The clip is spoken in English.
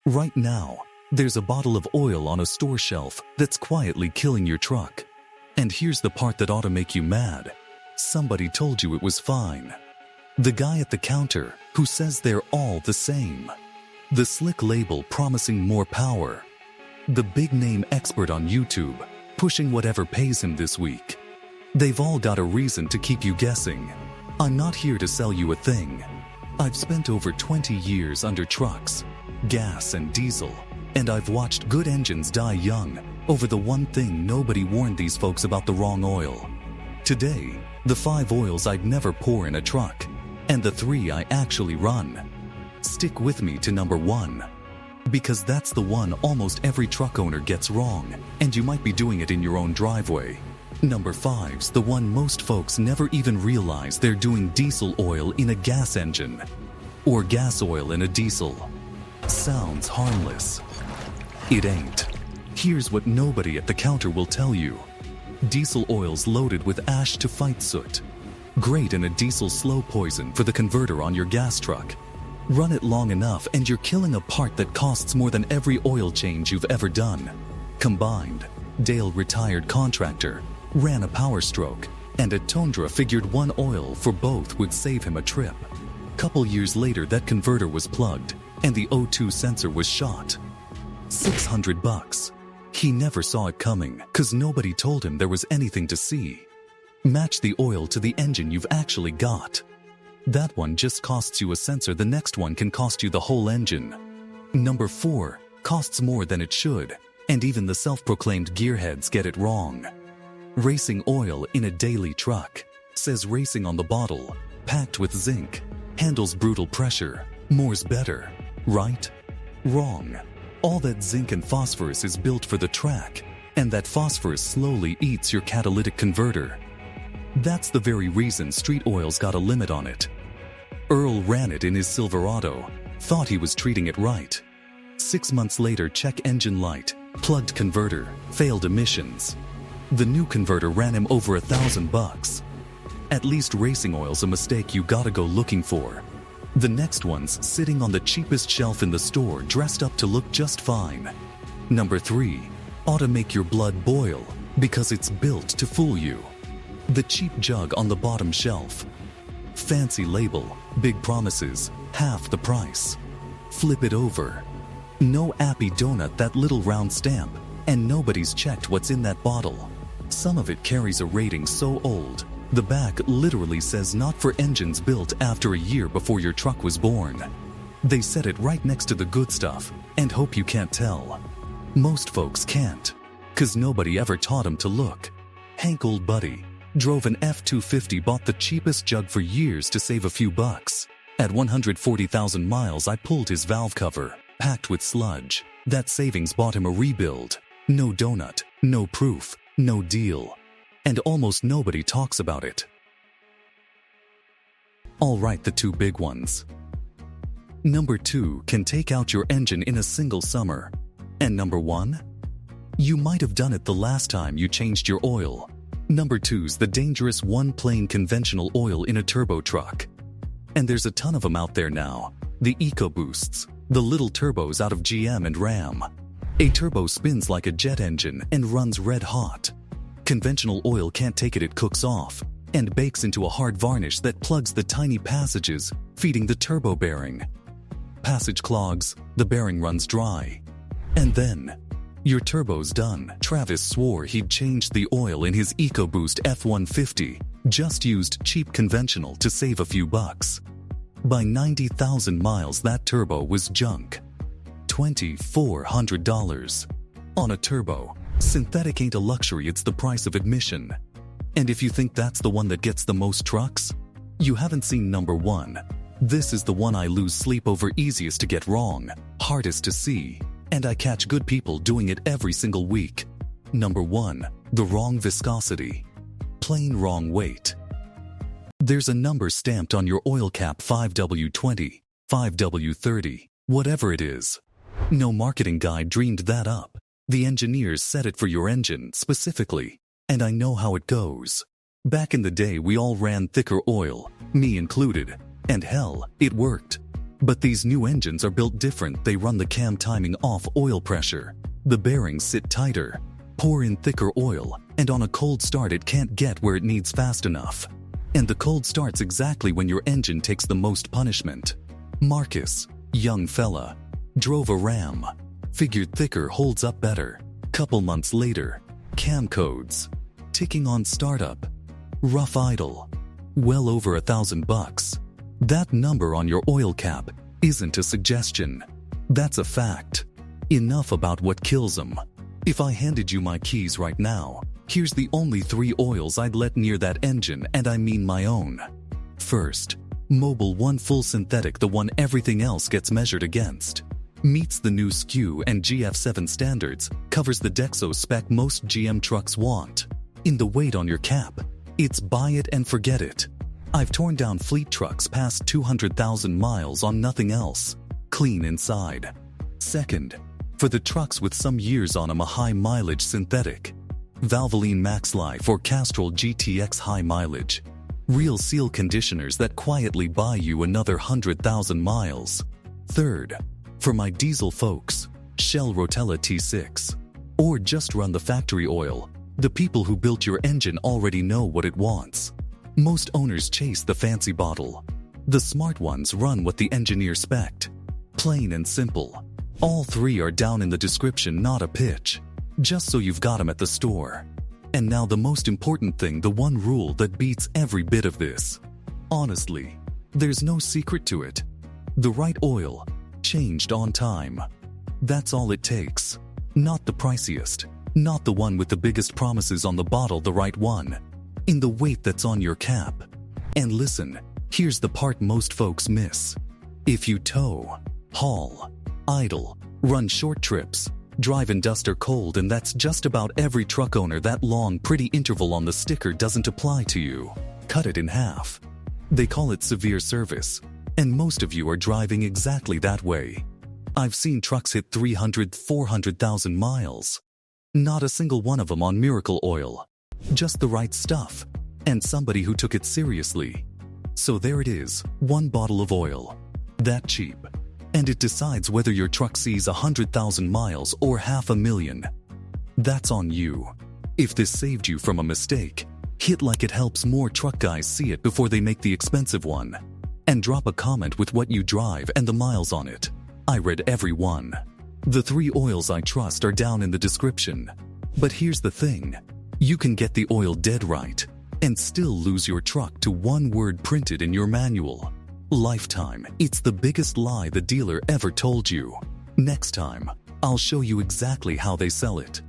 Right now, there's a bottle of oil on a store shelf that's quietly killing your truck. And here's the part that ought to make you mad. Somebody told you it was fine. The guy at the counter who says they're all the same. The slick label promising more power. The big-name expert on YouTube pushing whatever pays him this week. They've all got a reason to keep you guessing. I'm not here to sell you a thing. I've spent over 20 years under trucks, gas and diesel, and I've watched good engines die young over the one thing nobody warned these folks about: the wrong oil. Today, the 5 oils I'd never pour in a truck, and the 3 I actually run. Stick with me to number 1, because that's the one almost every truck owner gets wrong, and you might be doing it in your own driveway. Number 5's the one most folks never even realize they're doing: diesel oil in a gas engine, or gas oil in a diesel. Sounds harmless. It ain't. Here's what nobody at the counter will tell you. Diesel oil's loaded with ash to fight soot. Great in a diesel slow poison for the converter on your gas truck. Run it long enough and you're killing a part that costs more than every oil change you've ever done. Combined, Dale, retired contractor, ran a Power Stroke, and at Tundra figured one oil for both would save him a trip. Couple years later, that converter was plugged and the O2 sensor was shot. $600. He never saw it coming, cause nobody told him there was anything to see. Match the oil to the engine you've actually got. That one just costs you a sensor, the next one can cost you the whole engine. Number 4 costs more than it should, and even the self-proclaimed gearheads get it wrong. Racing oil in a daily truck. Says racing on the bottle, packed with zinc, handles brutal pressure, more's better. Right? Wrong. All that zinc and phosphorus is built for the track, and that phosphorus slowly eats your catalytic converter. That's the very reason street oil's got a limit on it. Earl ran it in his Silverado, thought he was treating it right. 6 months later, check engine light, plugged converter, failed emissions. The new converter ran him over $1,000. At least racing oil's a mistake you gotta go looking for. The next one's sitting on the cheapest shelf in the store, dressed up to look just fine. Number 3 ought to make your blood boil because it's built to fool you. The cheap jug on the bottom shelf. Fancy label, big promises, half the price. Flip it over. No appy donut, that little round stamp, and nobody's checked what's in that bottle. Some of it carries a rating so old, the back literally says not for engines built after a year before your truck was born. They set it right next to the good stuff and hope you can't tell. Most folks can't, cause nobody ever taught them to look. Hank, old buddy, drove an F-250, bought the cheapest jug for years to save a few bucks. At 140,000 miles, I pulled his valve cover, packed with sludge. That savings bought him a rebuild. No donut, no proof, no deal. And almost nobody talks about it. All right, the 2 big ones. Number 2 can take out your engine in a single summer. And number 1? You might have done it the last time you changed your oil. Number 2's the dangerous one, plain conventional oil in a turbo truck. And there's a ton of them out there now. The EcoBoosts, the little turbos out of GM and Ram. A turbo spins like a jet engine and runs red hot. Conventional oil can't take it, it cooks off and bakes into a hard varnish that plugs the tiny passages feeding the turbo bearing. Passage clogs, the bearing runs dry. And then, your turbo's done. Travis swore he'd changed the oil in his EcoBoost F-150, just used cheap conventional to save a few bucks. By 90,000 miles, that turbo was junk. $2,400. On a turbo, synthetic ain't a luxury, it's the price of admission. And if you think that's the one that gets the most trucks, you haven't seen number 1. This is the one I lose sleep over, easiest to get wrong, hardest to see, and I catch good people doing it every single week. Number 1, the wrong viscosity. Plain wrong weight. There's a number stamped on your oil cap, 5W20, 5W30, whatever it is. No marketing guy dreamed that up. The engineers set it for your engine specifically, and I know how it goes. Back in the day, we all ran thicker oil, me included, and hell, it worked. But these new engines are built different. They run the cam timing off oil pressure. The bearings sit tighter. Pour in thicker oil, and on a cold start it can't get where it needs fast enough. And the cold starts exactly when your engine takes the most punishment. Marcus, young fella, drove a Ram. Figured thicker holds up better. Couple months later, cam codes. Ticking on startup. Rough idle. Well over $1,000. That number on your oil cap isn't a suggestion. That's a fact. Enough about what kills them. If I handed you my keys right now, here's the only 3 oils I'd let near that engine, and I mean my own. First, Mobil 1 Full Synthetic, the one everything else gets measured against. Meets the new SKU and GF7 standards, covers the Dexo spec most GM trucks want. In the weight on your cap, it's buy it and forget it. I've torn down fleet trucks past 200,000 miles on nothing else. Clean inside. Second, for the trucks with some years on them, a high mileage synthetic. Valvoline Max Life or Castrol GTX high mileage. Real seal conditioners that quietly buy you another 100,000 miles. Third, for my diesel folks, Shell Rotella T6. Or just run the factory oil. The people who built your engine already know what it wants. Most owners chase the fancy bottle. The smart ones run what the engineer spec'd. Plain and simple. All 3 are down in the description, not a pitch. Just so you've got them at the store. And now the most important thing, the one rule that beats every bit of this. Honestly, there's no secret to it. The right oil, changed on time. That's all it takes. Not the priciest. Not the one with the biggest promises on the bottle, the right one. In the weight that's on your cap. And listen, here's the part most folks miss. If you tow, haul, idle, run short trips, drive in dust or cold, and that's just about every truck owner, that long pretty interval on the sticker doesn't apply to you. Cut it in half. They call it severe service, and most of you are driving exactly that way. I've seen trucks hit 300, 400,000 miles. Not a single one of them on miracle oil. Just the right stuff, and somebody who took it seriously. So there it is, 1 bottle of oil. That cheap. And it decides whether your truck sees 100,000 miles or 500,000. That's on you. If this saved you from a mistake, hit like it helps more truck guys see it before they make the expensive one. And drop a comment with what you drive and the miles on it. I read every one. The 3 oils I trust are down in the description. But here's the thing. You can get the oil dead right and still lose your truck to one word printed in your manual. Lifetime. It's the biggest lie the dealer ever told you. Next time, I'll show you exactly how they sell it.